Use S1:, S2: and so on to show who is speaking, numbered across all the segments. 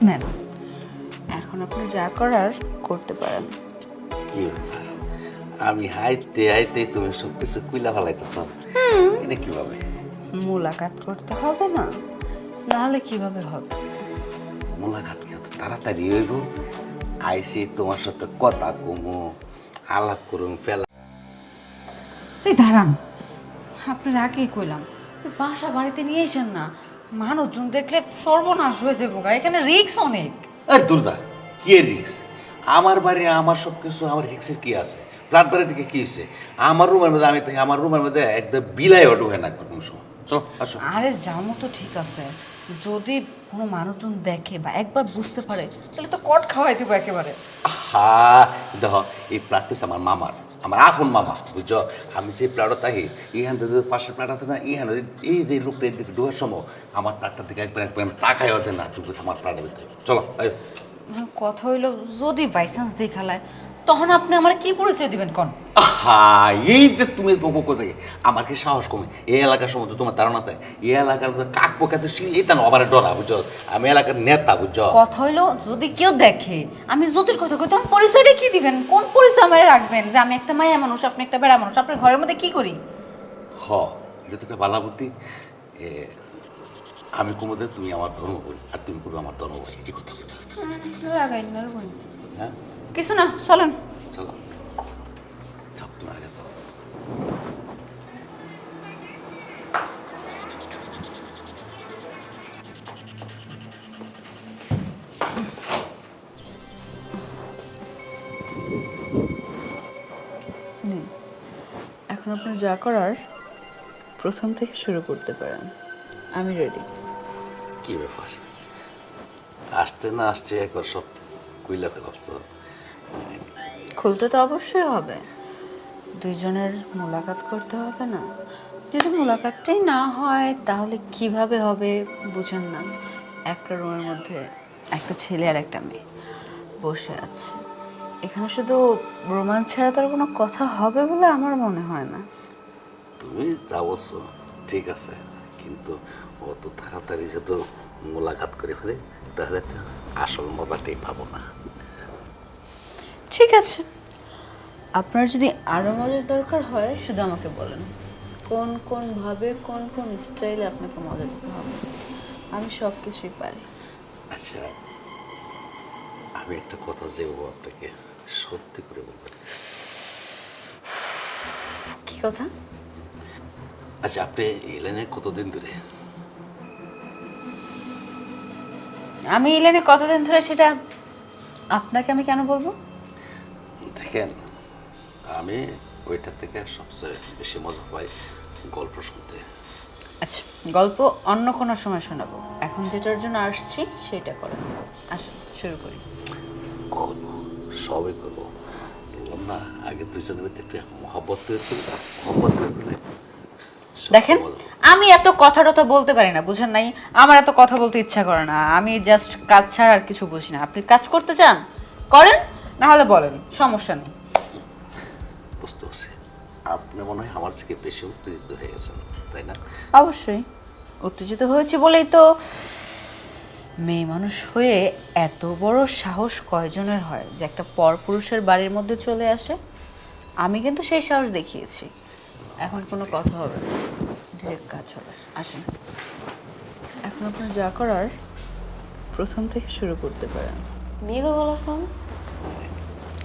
S1: নেন, এখন আপনি যা করার করতে পারেন।
S2: কি ব্যাপার? আমি হাইতে হাইতে তুমি সব কিছু কুইলা ফেলাইতেছ, এটা কিভাবে?
S1: মোলাকাত করতে হবে না, নাহলে কিভাবে হবে?
S2: মোলাকাত কি অত তাড়াতাড়ি হইব? আইসি তোমার সাথে কথা কমু, আলাপ করুম, ফেলা।
S1: এই দাঁড়ান, আপনার আগেই কইলাম ওই বাসা বাড়িতে নিয়ে এসেন না, মানুষজন দেখলে সর্বনাশ হয়ে যাবো গা, এখানে রিস্ক অনেক।
S2: আর দুর্দা, কি রিক্স? আমার বাড়ি, আমার সব কিছু, আমার রিক্সের কি আছে? ফ্ল্যাট বাড়ি থেকে কি হয়েছে? আমার রুমের মধ্যে আমি থাকি, আমার রুমের মধ্যে একদম বিলাই ঢুকে না কোনো সময়। চলো আসো।
S1: আরে যাবো তো ঠিক আছে, যদি কোনো মানুষজন দেখে বা একবার বুঝতে পারে তাহলে তো কট খাওয়াই দেবো একেবারে।
S2: হা, দেখো এই প্লাট হচ্ছে আমার মামার, আমার আপন মামা, বুঝছো? আমি যে প্লাটও থাকি, ইহান থেকে পাশের প্লাট আছে না, ইহান এই যে লোকটা এদিকে ঢোকার সময় আমার প্লাটটার দিকে একবার একবার তাকাই হতে না, তুমি আমার প্লাটের ভিতরে চলো। আয়ো।
S1: এখন কথা হইলো যদি বাই চান্স দেখালায় তখন আপনি আমার কি পরিচয় দিবেন কোন?
S2: আহা, এই যে তুমি বকবক করে থাকে, আমার কি সাহস কমে? এই এলাকার সময় তোমার ধারণা থাকে, এই এলাকার কাক পোকাতে শিখলে এটা না আবার ডরা, বুঝছো? আমি এলাকার নেতা, বুঝছো?
S1: কথা হইলো যদি কেউ দেখে আমি জ্যোতির কথা কই, তখন পরিচয়টা কি দিবেন? কোন পরিচয় আমার রাখবেন যে আমি একটা মায়া মানুষ, আপনি একটা বেড়া মানুষ, আপনার ঘরের মধ্যে কি করি?
S2: হ, এটা তো একটা বালা বুদ্ধি। এ, আমি কুমুদে তুমি আমার ধর্ম বই, আর তুমি করো আমার ধর্ম বই, এই কথা বলি।
S1: লাগাইন না বই।
S2: হ্যাঁ,
S1: কিছু না, চলেন।
S2: চলো। চাপ তুমি আগে দাও।
S1: নিন, এখন আপনি যা করার প্রথম থেকে শুরু করতে পারেন, আমি রেডি।
S2: কি ব্যাপার? আসতে না আসতে একবার সব কুইলা ফেলাস তো।
S1: খুলতে তো অবশ্যই হবে, দুইজনের মোলাকাত করতে হবে না? যদি মোলাকাতটাই না হয় তাহলে কিভাবে হবে বুঝেন না? একটা রুমের মধ্যে একটা ছেলে আর একটা মেয়ে বসে আছে, এখানে শুধু রোমান্স ছাড়া তার কোনো কথা হবে বলে আমার মনে হয় না।
S2: তুমি যা বলছো ঠিক আছে, কিন্তু অত তাড়াতাড়ি যত মোলাকাত করে ফেলে, তাহলে তো আসল মজাটাই পাবো না।
S1: ঠিক আছে, আপনার যদি আরো মজার দরকার হয় শুধু আমাকে বলেন, কোন কোন ভাবে কোন কোন স্টাইলে আপনাকে মজা দিতে হবে, আমি সব কিছুই পারি।
S2: আচ্ছা, আমি একটা কথা যে আপনাকে সত্যি করে বলবো।
S1: কি কথা?
S2: আচ্ছা, আপনি এই লাইনে কতদিন ধরে?
S1: আমি এই লাইনে কতদিন ধরে সেটা আপনাকে আমি কেন বলবো?
S2: দেখেন, আমি ওইটার থেকে সবচেয়ে বেশি মজা পাই গল্প শুনতে।
S1: আচ্ছা, গল্প অন্য কোনো সময় শোনাবো, এখন যেটার জন্য আসছি সেটা করো। আসুন শুরু করি।
S2: গল্প সবই করবো, বললাম না আগে দুজনের ভিতরে একটু মহব্বত তৈরি করি, মহব্বত তৈরি করলে সব
S1: দেখেন,
S2: মজা হবে।
S1: আমি এত কথা টথা বলতে পারি না, বুঝেন নাই? আমার এত কথা বলতে ইচ্ছা করে না, আমি জাস্ট কাজ ছাড়া আর কিছু বুঝি না। আপনি কাজ করতে চান করেন, না হলে বলেন, সমস্যা নেই।
S2: বুঝতে পারছি, আপনি মনে হয় আমার থেকে বেশি উত্তেজিত হয়ে গেছেন, তাই না?
S1: অবশ্যই উত্তেজিত হয়েছি বলেই তো, মেয়ে মানুষ হয়ে এত বড় সাহস কয়জনের হয় যে একটা পরপুরুষের বাড়ির মধ্যে চলে আসে? আমি কিন্তু সেই সাহস দেখিয়েছি। এখন কোনো কথা হবে না, ডিরেক্ট কাজ হবে। আসেন, এখন আপনার যা করার প্রথম থেকে শুরু করতে পারেন।
S3: মেঘা গলার সাউন্ড।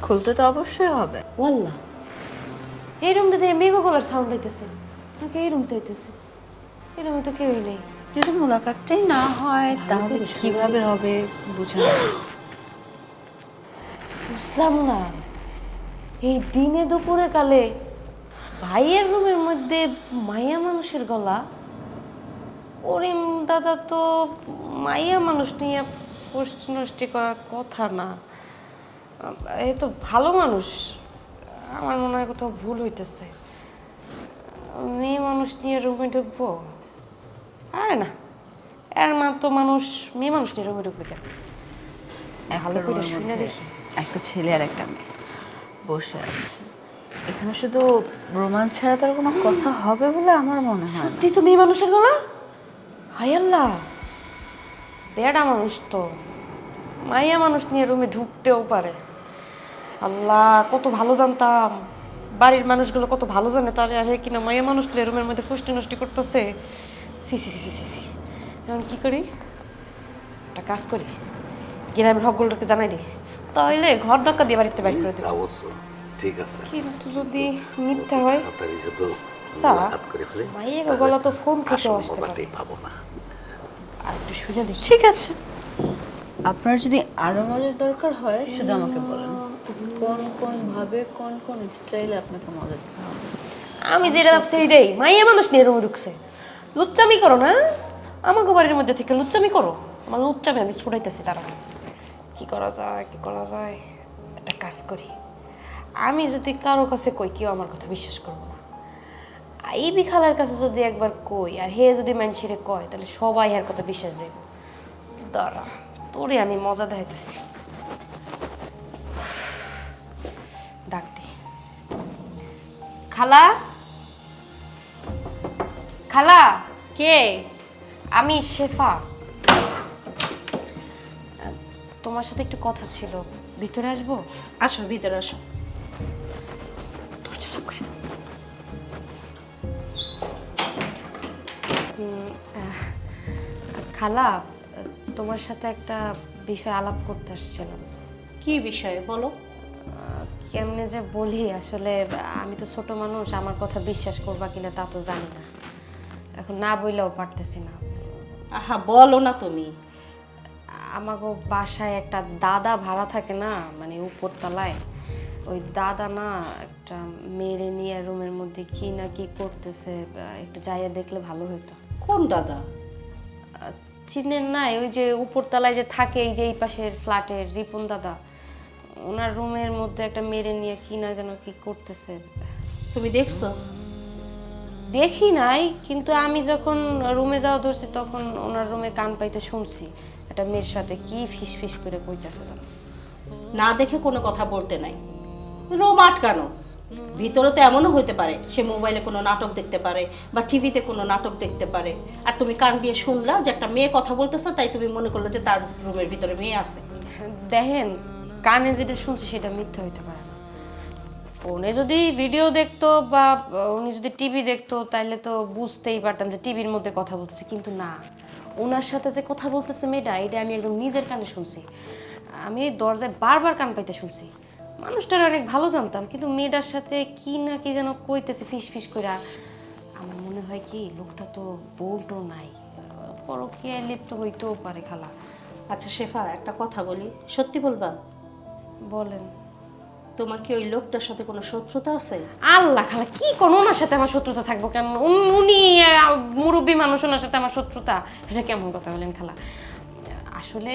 S1: খুলতে তো অবশ্যই হবে।
S3: ওয়াল্লা, এই রুম থেকে মেঘা গলার সাউন্ড হইতেছে নাকি? এই রুমতে হইতেছে? এই রুমে তো কেউই নেই।
S1: যদি মোলাকাতটাই না হয় তাহলে কিভাবে হবে বুঝেন না?
S3: বুঝলাম না, এই দিনে দুপুরে কালে ভাইয়ের রুমের মধ্যে মাইয়া মানুষের গলা। ওরিম দাদা তো মাইয়া মানুষ নিয়ে ফষ্টি নষ্টি করার কথা না। এই তো ভালো মানুষ, আমার মনে হয় কোথাও ভুল হইতেছে। মেয়ে মানুষ নিয়ে রুমে ঢুকবো? আরে না, এর মা তো মানুষ মেয়ে মানুষ নিয়ে রুমে ঢুকবে কেন? ভালো
S1: একটা
S3: করে
S1: রুমের
S3: শুনে
S1: মধ্যে
S3: দেখি।
S1: একটা ছেলে আর একটা মেয়ে বসে আছে, এখানে শুধু রোমান্স ছাড়া তার কোনো কথা হবে বলে আমার মনে হয় না।
S3: সত্যি তো মেয়ে মানুষের গলা? হায় আল্লাহ, বেড়া মানুষ তো। মাইয়া মানুষ নিয়ে রুমে ঢুকতেও পারে। আল্লাহ, কত ভালো জানতাম বাড়ির মানুষগুলো কত ভালো জানে, তাহলে আসে কিনা মাইয়া মানুষগুলো রুমের মধ্যে ফুষ্টি নষ্টি করতেছে। সি সি সি সি সি। এখন কি করি, একটা কাজ করি, গ্রামের হকগুলোকে জানাই দিই, তাহলে ঘর ধাক্কা দিয়ে বাড়িতে বাইর করে দেবো।
S2: অবশ্য ঠিক আছে।
S3: কিন্তু যদি মিথ্যা হয়,
S2: তাড়াতাড়ি যেহেতু
S3: স্যার,
S2: হাত করে ফেলে
S3: মাইয়ের গলা তো ফোন থেকেও
S2: আসল
S3: আসতে পারে।
S2: বাবাটাই পাবো না।
S3: আর একটু শুনে দেখি।
S1: ঠিক আছে, আপনার যদি আরো মজার দরকার হয় শুধু আমাকে বলেন, কোন কোন ভাবে কোন কোন স্টাইলে আপনাকে মজা দিতে হবে।
S3: আমি যেটা ভাবছি এটাই, মাইয়া মানুষ নিয়ে রুমে ঢুকছে। লুচ্চামি করো না, আমাকে বাড়ির মধ্যে থেকে লুচ্চামি করো। আমার লুচ্চামি আমি ছুটাইতেছি, তারা কি করা যায়, কি করা যায়। একটা কাজ করি, আমি যদি কারো কাছে কই, কেউ আমার কথা বিশ্বাস করবো না। এই বিখালার কাছে যদি একবার কই আর হে যদি মানুষের কয়, তাহলে সবাই এর কথা বিশ্বাস দেব। দাঁড়া, তোরে আমি মজা দেখাইতেছি। ডাক দি, খালা, খালা।
S1: কে?
S3: আমি শেফা, তোমার সাথে একটু কথা ছিল, ভিতরে আসবো?
S1: আসো, ভিতরে আসো।
S3: দরজা লক করে দাও। খালা, তোমার সাথে একটা বিষয় আলাপ করতে আসছিলাম।
S1: কি বিষয়ে বলো?
S3: কেমনে যে বলি, আসলে আমি তো ছোট মানুষ, আমার কথা বিশ্বাস করবা কিনা তা তো জানি না, এখন না বললেও পারতেছি না।
S1: আহা, বলো না তুমি।
S3: আমাকে বাসায় একটা দাদা ভাড়া থাকে না, মানে উপরতলায়, ওই দাদা না একটা মেরে নিয়ে রুমের মধ্যে কি না কি করতেছে, একটু যাইয়া দেখলে ভালো হতো।
S1: কোন দাদা?
S3: চিনেন না, ওই যে উপরতলায় যে থাকে, এই যে এই পাশের ফ্ল্যাটের রিপন দাদা, ওনার রুমের মধ্যে একটা মেরে নিয়ে কি না যেন কি করতেছে।
S1: তুমি দেখছো?
S3: দেখি নাই, কিন্তু আমি যখন রুমে যাওয়া ধরছি তখন ওনার রুমে কান পাইতে শুনছি একটা মেয়ের সাথে কি ফিস ফিস করে কইতাছে যেন।
S4: না দেখে কোনো কথা বলতে নাই, রুম আটকানো। ভিতরে তো এমনও হতে পারে সে মোবাইলে কোনো নাটক দেখতে পারে বা টিভিতে কোনো নাটক দেখতে পারে, আর তুমি কান দিয়ে শুনলা যে একটা মেয়ে কথা বলতেছে, তাই তুমি মনে করলে যে তার রুমের ভিতরে মেয়ে আছে।
S3: দেখেন, কানে যেটা শুনছি সেটা মিথ্যা হইতে পারে না। ফোনে যদি ভিডিও দেখতো বা উনি যদি টিভি দেখতো, তাহলে তো বুঝতেই পারতাম যে টিভির মধ্যে কথা বলতেছে, কিন্তু না, ওনার সাথে যে কথা বলতেছে মেয়েটা, এটা আমি একদম নিজের কানে শুনছি। আমি দরজায় বারবার কান পাইতে শুনছি। মানুষটার অনেক ভালো জানতাম, কিন্তু মেয়েটার সাথে কি না কি যেন কইতেছে ফিস ফিস করে। আমার মনে হয় কি, লোকটা তো বলতো নাই, পরকীয়ায় লিপ্ত হইতেও পারে। খালা,
S4: আচ্ছা শেফা, একটা কথা বলি, সত্যি বলবা?
S3: বলেন।
S4: তোমার কি ওই লোকটার সাথে কোনো শত্রুতা আছে?
S3: আল্লাহ, খালা কি কোন, ওনার সাথে আমার শত্রুতা থাকবো কেন? উনি মুরব্বী মানুষ, ওনার সাথে আমার শত্রুতা, এটা কেমন কথা বলেন খালা? আসলে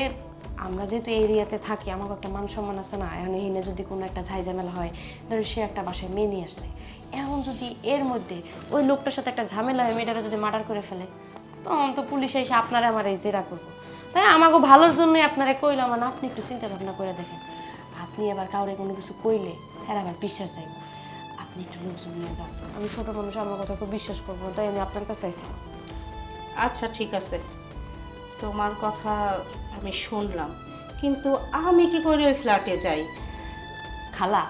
S3: আমরা যেহেতু এই এরিয়াতে থাকি, আমার একটা মান সম্মান আছে না। এখন এখানে যদি কোনো একটা ঝামেলা হয়, ধরো সে একটা বাসায় মেয়ে নিয়ে আসছে, এখন যদি এর মধ্যে ওই লোকটার সাথে একটা ঝামেলা হয়, মেয়েটাকে যদি মার্ডার করে ফেলে, তখন তো পুলিশ এসে আপনারা আমার এই জেরা করবো। তাই আমাকে ভালোর জন্যই আপনারা কইলাম, না আপনি একটু চিন্তা ভাবনা করে দেখেন। আপনি আবার কাউরে কোনো কিছু কইলে হ্যাঁ আবার বিশ্বাস যাইব। আপনি একটু লোকজন নিয়ে যান, আমি ছোট মানুষ, আমার কথা খুব বিশ্বাস করবো, তাই আমি আপনার কাছে আইছি।
S4: আচ্ছা ঠিক আছে, তোমার কথা আমি শুনলাম, কিন্তু আমি কি করে ওই ফ্ল্যাটে যাই?
S3: খালা,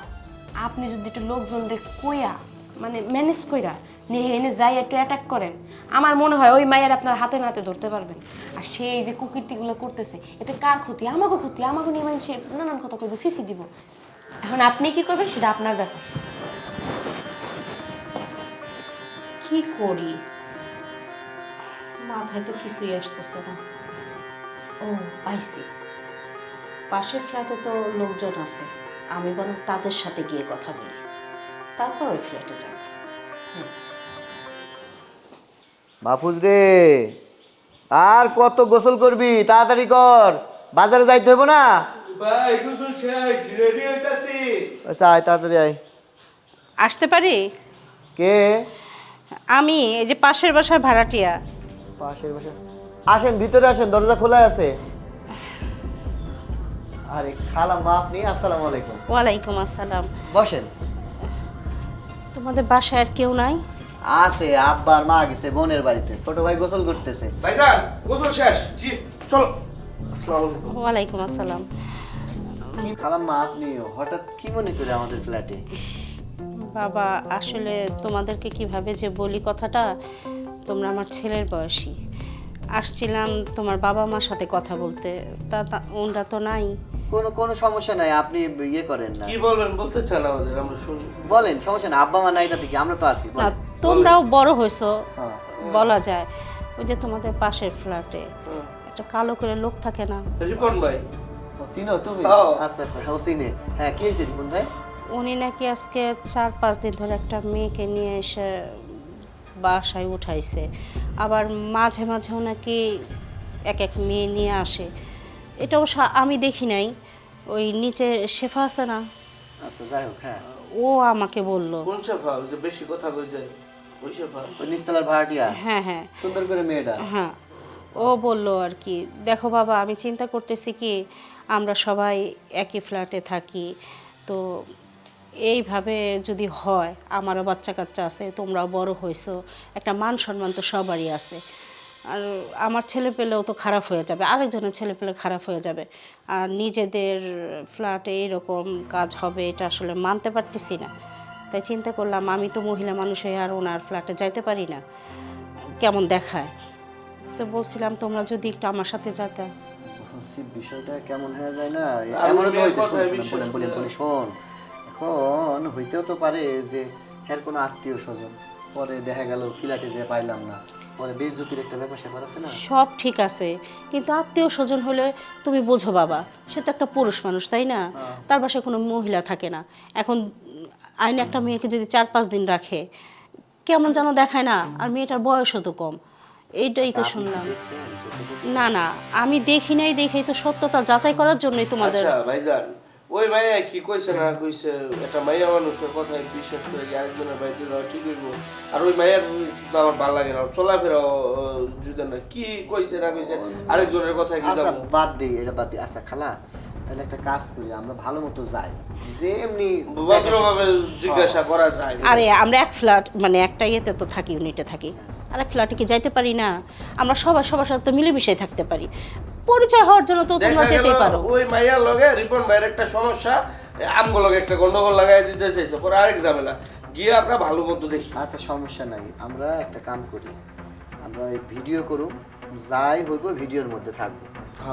S3: আপনি যদি একটু লোকজন কইয়া, মানে ম্যানেজ কইরা নিয়ে এনে যাই একটু অ্যাটাক করেন, আমার মনে হয় ওই মায়ের আপনার হাতে নাতে ধরতে পারবেন। আর সেই যে কুকীর্তিগুলো করতেছে, এতে কার ক্ষতি? আমাকে ক্ষতি, আমাকে নিয়ে মানুষ নানান কথা কইব, সিসি দিব। এখন আপনি কি করবেন সেটা আপনার ব্যাপার।
S4: কি করি, মাথায় তো কিছুই আসতেছে না। ও পাইছি, পাশের ফ্ল্যাটে তো লোকজন আছে, আমি বরং তাদের সাথে গিয়ে কথা বলি, তারপর ওই ফ্ল্যাটে যাব।
S5: মাহফুজ রে, আর কত গোসল করবি? তাড়াতাড়ি কর, বাজারে যাইতে হইব না?
S6: ভাই গোসল শেষ, রেডি হইতাছি।
S5: আচ্ছা আয়, তাড়াতাড়ি আয়।
S4: আসতে পারি?
S5: কে?
S4: আমি এই যে পাশের বাসার ভাড়াটিয়া।
S5: পাশের বাসা? আসেন, ভিতরে আসেন, দরজা খোলা আছে। আরে খালা, মা আপনি? আসসালামু আলাইকুম।
S4: ওয়ালাইকুম আসসালাম।
S5: বসেন।
S4: তোমাদের বাসায় আর কেউ নাই?
S5: আছে, আব্বা আর মা গেছে বোনের বাড়িতে, ছোট ভাই গোসল করতেছে।
S6: ভাইজান গোসল শেষ, জি চলো।
S4: ওয়ালাইকুম আসসালাম।
S5: কি খালাম্মা, আপনি হঠাৎ কি মনে করে আমাদের ফ্ল্যাটে?
S4: বাবা আসলে তোমাদেরকে কিভাবে যে বলি কথাটা, তোমরা আমার ছেলের বয়সী। আসছিলাম তোমার বাবা মার সাথে কথা বলতে, ওনরা তো নাই।
S5: কোনো কোনো সমস্যা নাই, আপনি ইয়ে করেন না,
S6: কি বলবেন বলতে চান আমাদের, আমরা শুনি।
S5: বলেন, সমস্যা নাই, আব্বা মা নাই এটা থেকে আমরা তো আছি,
S4: না,
S5: বলেন।
S4: তোমরাও বড় হয়েছো,
S5: হ্যাঁ।
S4: বলা যায়। ওই যে তোমাদের পাশের ফ্ল্যাটে একটা কালো করে লোক থাকে না,
S6: রিপন ভাই,
S5: ও, চিনো তুমি?
S6: হ্যাঁ।
S5: আচ্ছা আচ্ছা, ও চিনে। হ্যাঁ, কি হয়েছে রিপন ভাই?
S4: উনি নাকি আজকে 4-5 দিন ধরে একটা মেয়েকে নিয়ে এসে বাসায় উঠাইছে। আবার মাঝে মাঝেও নাকি এক এক মেয়ে নিয়ে আসে। এটা অবশ্য আমি দেখি নাই, ওই নিচে শেফা আছে না,
S5: আচ্ছা, যাই হোক, হ্যাঁ,
S4: ও আমাকে বলল।
S6: কোন শেফা? ওই যে বেশি কথা কই যায় ওই শেফা?
S5: ওই নিচতলার ভাড়াটিয়া,
S4: হ্যাঁ হ্যাঁ
S5: সুন্দর করে মেয়েটা।
S4: হ্যাঁ, ও বলল আর কি। দেখো বাবা, আমি চিন্তা করতেছি কি, আমরা সবাই একই ফ্ল্যাটে থাকি, তো এইভাবে যদি হয়, আমারও বাচ্চা কাচ্চা আছে, তোমরাও বড় হয়েছো, একটা মান সম্মান তো সবারই আছে। আর আমার ছেলে পেলেও তো খারাপ হয়ে যাবে, আরেকজনের ছেলে পেলে খারাপ হয়ে যাবে। আর নিজেদের ফ্ল্যাটে এরকম কাজ হবে, এটা আসলে মানতে পারতেছি না। তাই চিন্তা করলাম, আমি তো মহিলা মানুষ হয়ে আর ওনার ফ্ল্যাটে যাইতে পারি না, কেমন দেখায়। তো বলছিলাম তোমরা যদি একটু আমার সাথে যেতে।
S5: বলছি, বিষয়টা কেমন হয়ে যায় না,
S6: আমি
S5: এমনও তো
S6: মেয়ের
S5: হইতে,
S6: কথায়
S5: শোন, শোন,
S6: বিশ্বাস
S5: বলেন,
S6: করি না।
S5: শোন, এখন হইতেও তো পারে যে এর কোনো আত্মীয় স্বজন, পরে দেখা গেল ফ্ল্যাটে যে পাইলাম না, পরে বেইজ্জতির একটা ব্যাপার স্যাপার আছে না।
S4: সব ঠিক আছে, কিন্তু আত্মীয় স্বজন হলে তুমি বোঝো বাবা, সে তো একটা পুরুষ মানুষ, তাই না? তার বাসায় কোনো মহিলা থাকে না। এখন আইনে একটা মেয়েকে যদি 4-5 দিন রাখে, কেমন যেন দেখায় না? আর মেয়েটার বয়সও তো কম। এইটাই তো শুনলাম। না না, আমি দেখি নাই, দেখেই তো সত্যতা যাচাই করার জন্যই তোমাদের।
S6: আচ্ছা ভাইজান, ওই মাইয়া কি কইছে না কইছে, একটা মাইয়া মানুষের কথায় বিশ্বাস করে কি আরেকজনের বাড়িতে যাওয়া ঠিক হইব? আর ওই মাইয়ার তো আমার ভালো লাগে না, চলাফেরা যদি না কি কইছে না কইছে, আরেকজনের কথায় কি
S5: আচ্ছা,
S6: যাবো?
S5: বাদ দিই, এটা বাদ দিই। আচ্ছা খালা, তাহলে একটা কাজ করি, আমরা ভালো মতো যাই, যে এমনি
S6: ভদ্রভাবে জিজ্ঞাসা করা যায়।
S4: আরে আমরা এক ফ্ল্যাট, মানে একটা ইয়েতে তো থাকি, ইউনিটে থাকি, আর এক ফ্ল্যাটে কি যাইতে পারি না? আমরা সবার সাথে তো মিলেমিশে থাকতে পারি, পরিচয় হওয়ার জন্য তো তোমরা
S6: দেখা গেল
S4: যেতেই পারো।
S6: ওই মাইয়ার লগে রিপন ভাইয়ের একটা সমস্যা, আমগো লগে একটা গন্ডগোল লাগাই দিতে চাইছে, পরে আরেক ঝামেলা, গিয়ে আমরা ভালো মতো দেখি।
S5: আচ্ছা, সমস্যা নাই, আমরা একটা কাম করি, আমরা এই ভিডিও করুম, যাই হইব ভিডিওর মধ্যে থাকবো,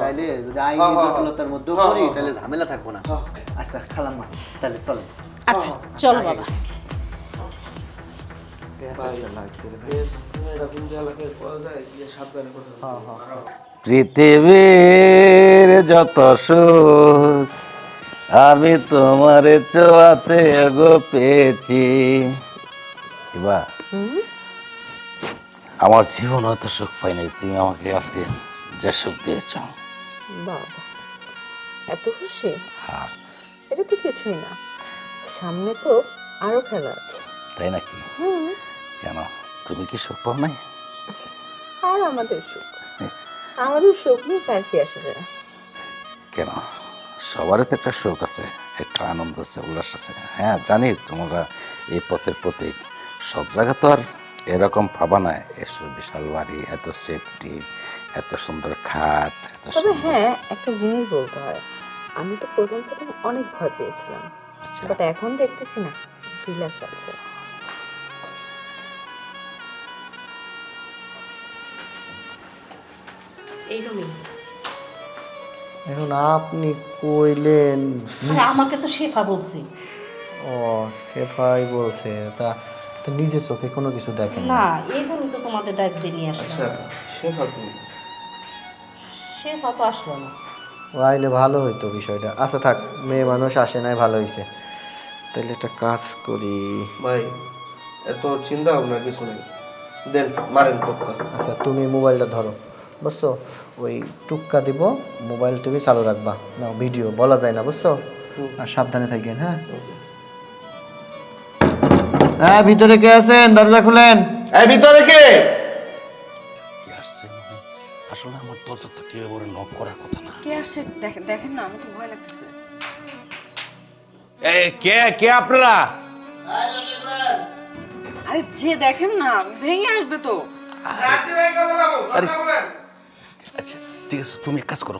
S5: তাইলে যদি আইনি
S6: হ্যাঁ।
S5: জটিলতার মধ্যেও
S6: হ্যাঁ,
S5: করি,
S6: হ্যাঁ,
S5: তাহলে ঝামেলা থাকবো না। আচ্ছা খালাম্মা, তাহলে চলেন।
S4: আচ্ছা চলো বাবা।
S2: পৃথিবীর যত সুখ আমি তোমার চোয়াতে গো পেয়েছি। এবার আমার জীবন হয়তো সুখ পাই নাই, তুমি আমাকে আজকে যে সুখ দিয়েছ।
S7: বাবা, এত খুশি?
S2: হ্যাঁ।
S7: এটা তো কিছুই না, সামনে তো আরো খেলা আছে।
S2: তাই নাকি? কেন, তুমি কি সুখ পাও নাই?
S7: আর আমাদের সুখ, আমাদের সুখ নিয়ে কার কি আসে যায়?
S2: কেন, সবারই তো একটা সুখ আছে, একটা আনন্দ আছে, উল্লাস আছে। হ্যাঁ জানি তোমরা এই পথের প্রতীক, সব জায়গা তো আর এরকম পাবা না, এসব বিশাল বাড়ি, এত সেফটি, এত সুন্দর খাট, এত
S7: তবে
S2: সুন্দর।
S7: হ্যাঁ, একটা জিনিস বলতে হয়, আমি তো প্রথম অনেক ভয় পেয়েছিলাম,
S2: আচ্ছা,
S7: বাট এখন দেখতেছি না, রিল্যাক্স আছে।
S4: এই রুমে
S5: এখন আপনি কইলেন?
S4: আমাকে তো শেফা বলছি।
S5: ও, শেফাই বলছে, তা তো নিজে চোখে কোনো কিছু দেখেন
S4: না, এই জন্য তো তোমাদের ডাক দিয়ে নিয়ে আসলাম।
S6: আচ্ছা শেফা তুমি
S4: শেফা তো আসলো না।
S5: ও আইলে ভালো হইতো বিষয়টা। আচ্ছা থাক, মেয়ে মানুষ আসে নাই, ভালো হয়েছে। তাহলে একটা কাজ করি।
S6: ভাই, এত চিন্তা ভাবনা কিছু নেই, দেন মারেন টক্কা।
S5: আচ্ছা, তুমি মোবাইলটা ধরো, বুঝছো? ওই টুক্কা দিব, মোবাইল তুমি চালু রাখবা না, ভিডিও বলা যায় না, বুঝছো? আর সাবধানে থাকেন। হ্যাঁ হ্যাঁ, ভিতরে কে আছেন? দরজা খুলেন।
S6: এই ভিতরে কে?
S2: কি আসছে মানে? আসলে আমার দরজা তো কেউ করে নক করার কথা না।
S1: কে আসছে দেখেন না, আমার তো ভয় লাগতেছে।
S2: এই কে কে আপনারা?
S1: আরে যে দেখেন না, ভেঙে আসবে তো।
S2: আরে আচ্ছা ঠিক আছে, তুমি এক কাজ করো,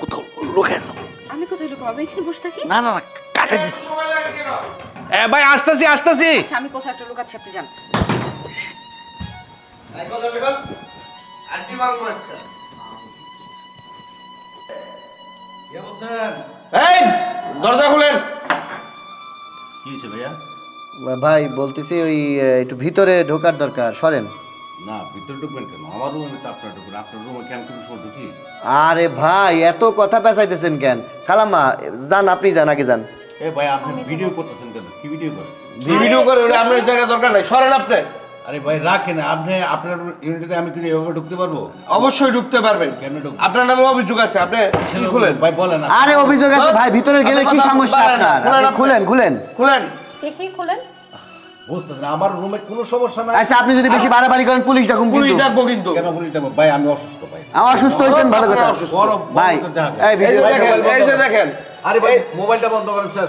S2: কোথাও লুকায় যাও।
S1: আমি কোথায় লুকাবো? আমি এখানে বসে থাকি।
S2: না না না, কাটে দিস।
S6: সময় লাগে কেন?
S2: এ ভাই আসতেছি আসতেছি।
S1: আচ্ছা, আমি কোথাও একটা লুকাচ্ছি, আপনি যান।
S6: এই দরজা খুলেন।
S2: কি হয়েছে ভাইয়া?
S5: ভাই বলতেছি ওই একটু ভিতরে ঢোকার দরকার, সরেন।
S2: না ভিতরে ঢুকবেন কেন? আমার রুমে তো আপনার ঢুকবেন। আপনার রুমে কেন কোনো সময় ঢুকি?
S5: আরে ভাই এত কথা পেঁচাইতেছেন কেন? খালাম্মা যান, আপনি যান, আগে যান।
S2: এ ভাই আপনি ভিডিও করতেছেন কেন? কি ভিডিও করেন?
S6: ভিডিও করে ওটা আপনার জায়গা দরকার নাই, সরেন আপনি।
S2: আরে ভাই রাখেন, আপনি আপনার ইউনিটিতে আমি কি এভাবে ঢুকতে পারবো?
S6: অবশ্যই ঢুকতে পারবেন।
S2: কেন ঢুকবো?
S6: আপনার নামে অভিযোগ আছে, আপনি কি খুলেন?
S2: ভাই বলেন।
S5: আরে অভিযোগ আছে ভাই, ভিতরে গেলে কি
S6: কথা
S5: সমস্যা
S6: বাড়ায় না,
S5: আপনার? আপনি খুলেন খুলেন।
S6: খুলেন।
S1: কি খুলেন?
S2: বুঝতেছেন না, আমার রুমে কোনো সমস্যা নাই।
S5: আচ্ছা আপনি যদি বেশি বাড়াবাড়ি করেন পুলিশ ডাকুন
S6: পুলিশ
S5: কিন্তু।
S6: ডাকবো কিন্তু।
S2: কেন বলি না ভাই, আমি অসুস্থ ভাই।
S5: আমার অসুস্থ হয়েছেন ভালো কথা।
S2: বড়
S5: ভাই এই
S6: এই
S5: ভিডিও
S6: যে দেখেন, এই যে দেখেন।
S2: আরে ভাই মোবাইলটা বন্ধ করেন স্যার।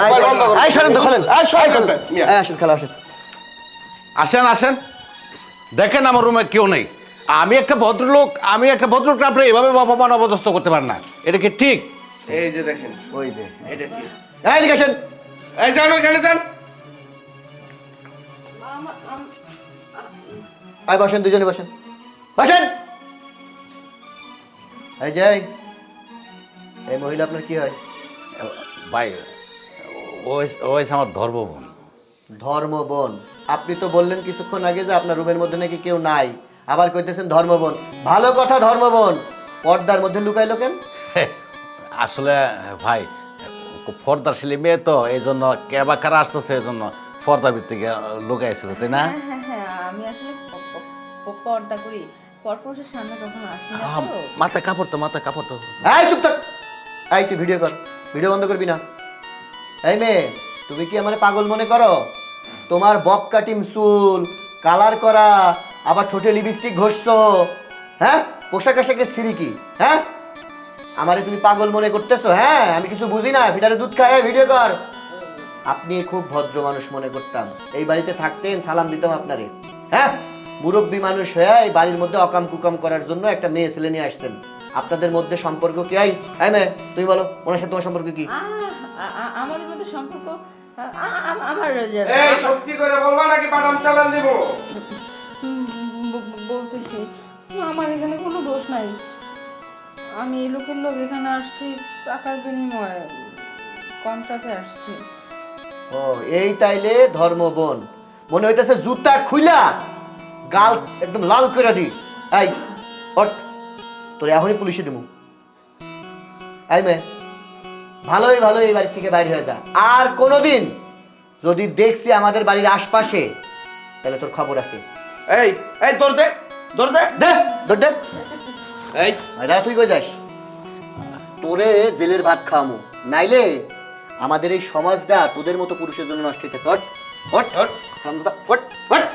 S6: মোবাইল বন্ধ করুন।
S5: এই সরেন তো, খোলেন।
S6: এই সরেন আপনি, মিয়া।
S5: এই আসেন খালা আসেন।
S2: আসেন আসেন, দেখেন আমার রুমে কেউ নেই। আমি একটা ভদ্রলোক আপনি এভাবে অপমান অপদস্থ করতে পারেন না, এটা কি ঠিক?
S6: এই যে দেখেন,
S5: ওই যে
S6: এটা কি?
S5: এই এদিকে আসেন।
S6: এই যান ওইখানে যান।
S5: আই বসেন, দুজনে বসেন, বসেন। এই যে এই মহিলা আপনার কি হয়?
S2: ভাই ও হয়েছে আমার ধর্মবোন।
S5: ধর্মবোন? আপনি তো বললেন কিছুক্ষণ আগে যে আপনার রুমের মধ্যে নাকি কেউ নাই, আবার কইতেছেন ধর্মবোন। ভালো কথা, ধর্মবোন পর্দার মধ্যে লুকাইলো কেন?
S2: আসলে ভাই পর্দার ছেলে মেয়ে তো, এই জন্য কেবা কারা আসতেছে, এই জন্য পর্দার ভিতরে লুকাইছিল, তাই না?
S1: হ্যাঁ হ্যাঁ, আমি আসলে পর্দা করি, পরপুরুষের সামনে কখনো আসি না তো।
S2: মাথায় কাপড় তো, মাথায় কাপড় তো।
S5: এই চুপ থাক। এই তুই ভিডিও কর, ভিডিও বন্ধ করবি না। এই মেয়ে, তুমি কি আমারে পাগল মনে করো? তোমার বব কাটিং চুল, কালার করা, আবার ঠোঁটে লিপস্টিক ঘষছো, হ্যাঁ? পোশাক আশাকের সিঁড়ি কি, হ্যাঁ? আমারে তুমি পাগল মনে করতেছো? হ্যাঁ, আমি কিছু বুঝি না, ফিডারে দুধ খায়, ভিডিও কর। আপনি খুব ভদ্র মানুষ মনে করতাম, এই বাড়িতে থাকতেন, সালাম দিতাম আপনারে, হ্যাঁ? মুরব্বী মানুষ হয়ে এই বাড়ির মধ্যে অকাম কুকাম করার জন্য একটা মেয়ে ছেলে নিয়ে আসছেন। আপনাদের মধ্যে সম্পর্ক কি? এই মেয়ে তুমি বলো, ওনার সাথে তোমার সম্পর্ক কি?
S1: আমাদের মধ্যে সম্পর্ক আমার
S6: এই সত্যি করে বলবা নাকি বাদাম চালান দিব?
S1: বলতেছি, আমার এখানে কোনো দোষ নাই। আমি এই লোকের লোক এখানে আসছি টাকার বিনিময়ে, কন্ট্রাক্টে আসছি।
S5: ও এই তাইলে ধর্মবোন, মনে হইতেছে জুতা খুইলা গাল একদম লাল করে দি। এই ওঠ, তোর এখনই পুলিশে দেবো। এই মেয়ে, ভালোই ভালো এই বাড়ি থেকে বাইরে হয়ে যা। আর কোনোদিন যদি দেখছি আমাদের বাড়ির আশপাশে, তাহলে তোর খবর আছে।
S6: এই এই দৌড় দে, দৌড় দে।
S5: দে দৌড় দে।
S6: এই
S5: আরে তুই কই যাস? তোরে জেলের ভাত খাওয়ামু, নাইলে আমাদের এই সমাজটা তোদের মতো পুরুষের জন্য নষ্ট হইতেছে। ওঠ ওঠ ওঠ ওঠ ওঠ।